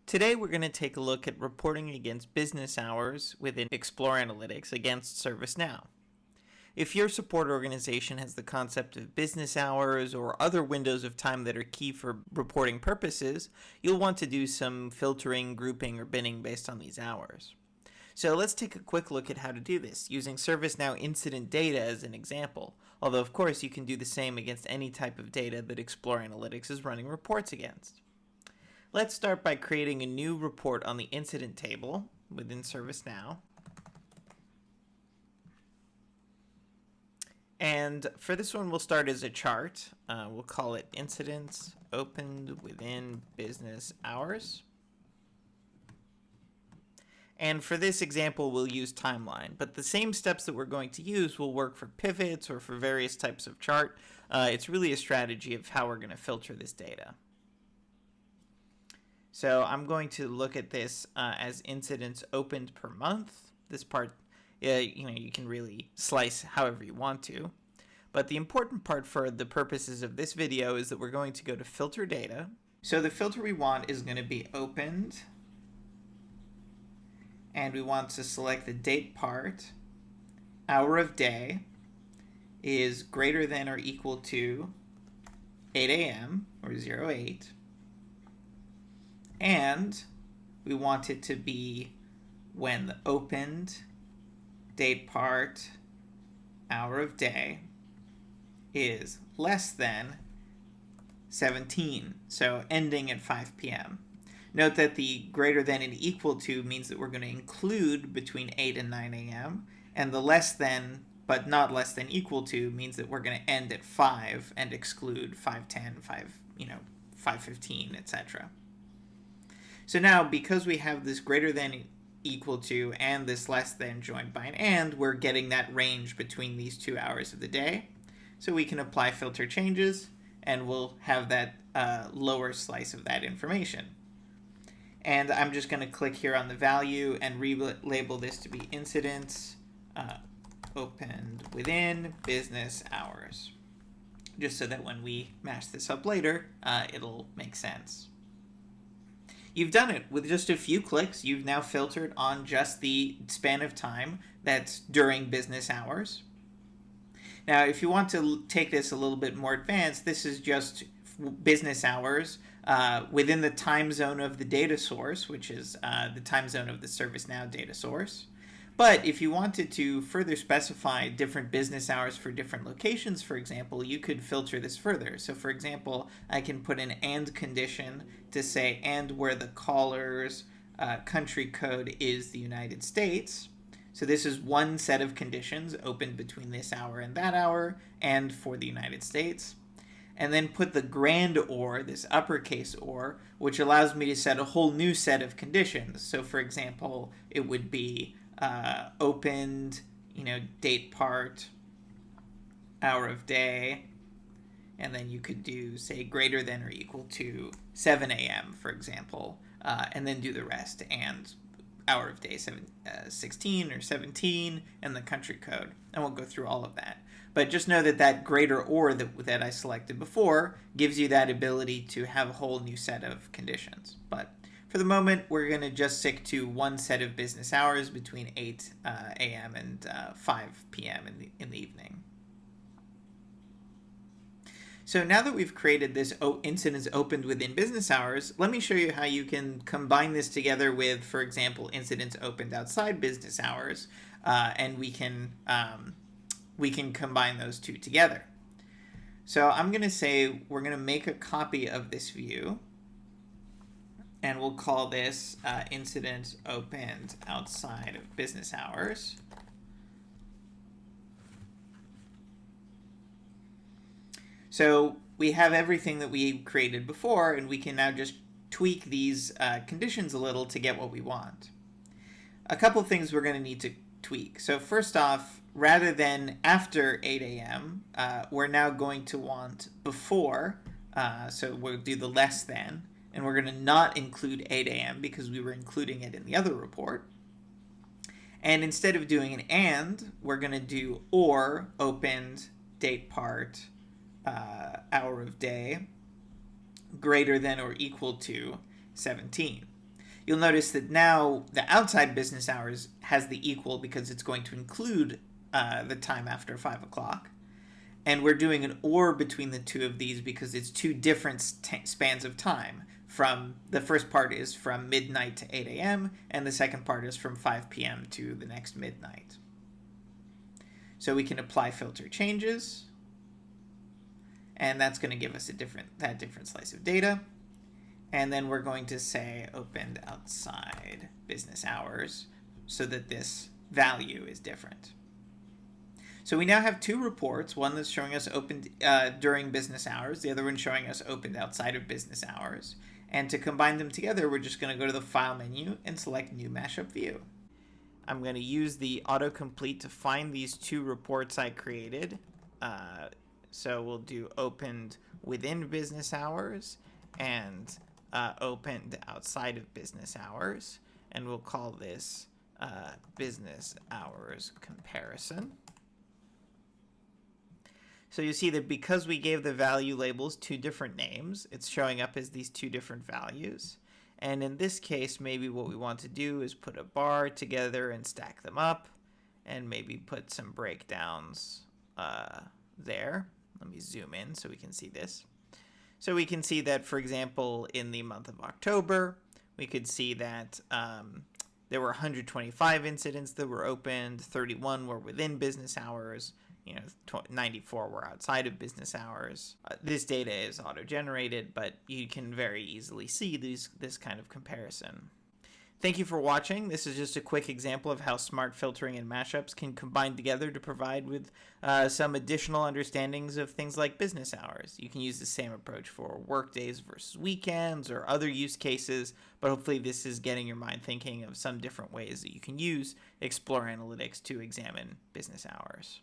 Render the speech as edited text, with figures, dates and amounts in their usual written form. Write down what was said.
Today we're going to take a look at reporting against business hours within Explore Analytics against ServiceNow. If your support organization has the concept of business hours or other windows of time that are key for reporting purposes, you'll want to do some filtering, grouping, or binning based on these hours. So let's take a quick look at how to do this, using ServiceNow incident data as an example, although of course you can do the same against any type of data that Explore Analytics is running reports against. Let's start by creating a new report on the incident table within ServiceNow. And for this one, we'll start as a chart. We'll call it Incidents Opened Within Business Hours. And for this example, we'll use timeline. But the same steps that we're going to use will work for pivots or for various types of chart. It's really a strategy of how we're going to filter this data. So I'm going to look at this as incidents opened per month. This part, you can really slice however you want to. But the important part for the purposes of this video is that we're going to go to filter data. So the filter we want is going to be opened. And we want to select the date part. Hour of day is greater than or equal to 8 a.m. or 08. And we want it to be when the opened date part hour of day is less than 17, so ending at 5 p.m. Note that the greater than and equal to means that we're going to include between 8 and 9 a.m. and the less than but not less than equal to means that we're going to end at 5 and exclude 5:10, 5:15, etc. So now, because we have this greater than equal to and this less than joined by an and, we're getting that range between these 2 hours of the day. So we can apply filter changes, and we'll have that lower slice of that information. And I'm just going to click here on the value and relabel this to be incidents opened within business hours, just so that when we mash this up later, it'll make sense. You've done it with just a few clicks. You've now filtered on just the span of time that's during business hours. Now, if you want to take this a little bit more advanced, this is just business hours within the time zone of the data source, which is the time zone of the ServiceNow data source. But if you wanted to further specify different business hours for different locations, for example, you could filter this further. So for example, I can put an and condition to say and where the caller's country code is the United States. So this is one set of conditions opened between this hour and that hour and for the United States. And then put the grand or, this uppercase or, which allows me to set a whole new set of conditions. So for example, it would be opened, date part, hour of day, and then you could do, say, greater than or equal to 7 a.m., for example, and then do the rest, and hour of day 16 or 17, and the country code. I won't go through all of that. But just know that that greater or that I selected before gives you that ability to have a whole new set of conditions. But for the moment, we're going to just stick to one set of business hours between 8 a.m. and 5 p.m. in the evening. So now that we've created this incidents opened within business hours, let me show you how you can combine this together with, for example, incidents opened outside business hours, and we can combine those two together. So I'm going to say we're going to make a copy of this view, and we'll call this incidents opened outside of business hours. So we have everything that we created before, and we can now just tweak these conditions a little to get what we want. A couple of things we're going to need to tweak. So first off, rather than after 8 a.m., we're now going to want before, so we'll do the less than, and we're going to not include 8 a.m. because we were including it in the other report. And instead of doing an and, we're going to do or opened date part hour of day greater than or equal to 17. You'll notice that now the outside business hours has the equal because it's going to include the time after 5 o'clock. And we're doing an or between the two of these because it's two different spans of time. From the first part is from midnight to 8 a.m. and the second part is from 5 p.m. to the next midnight. So we can apply filter changes, and that's going to give us that different slice of data. And then we're going to say opened outside business hours so that this value is different. So we now have two reports, one that's showing us opened during business hours, the other one showing us opened outside of business hours. And to combine them together, we're just going to go to the File menu and select New Mashup View. I'm going to use the autocomplete to find these two reports I created. So we'll do opened within business hours and opened outside of business hours. And we'll call this business hours comparison. So you see that because we gave the value labels two different names, it's showing up as these two different values. And in this case, maybe what we want to do is put a bar together and stack them up, and maybe put some breakdowns there. Let me zoom in so we can see this. So we can see that, for example, in the month of October, we could see that there were 125 incidents that were opened, 31 were within business hours, 94 were outside of business hours. This data is auto-generated, but you can very easily see this kind of comparison. Thank you for watching. This is just a quick example of how smart filtering and mashups can combine together to provide with some additional understandings of things like business hours. You can use the same approach for workdays versus weekends or other use cases, but hopefully this is getting your mind thinking of some different ways that you can use Explore Analytics to examine business hours.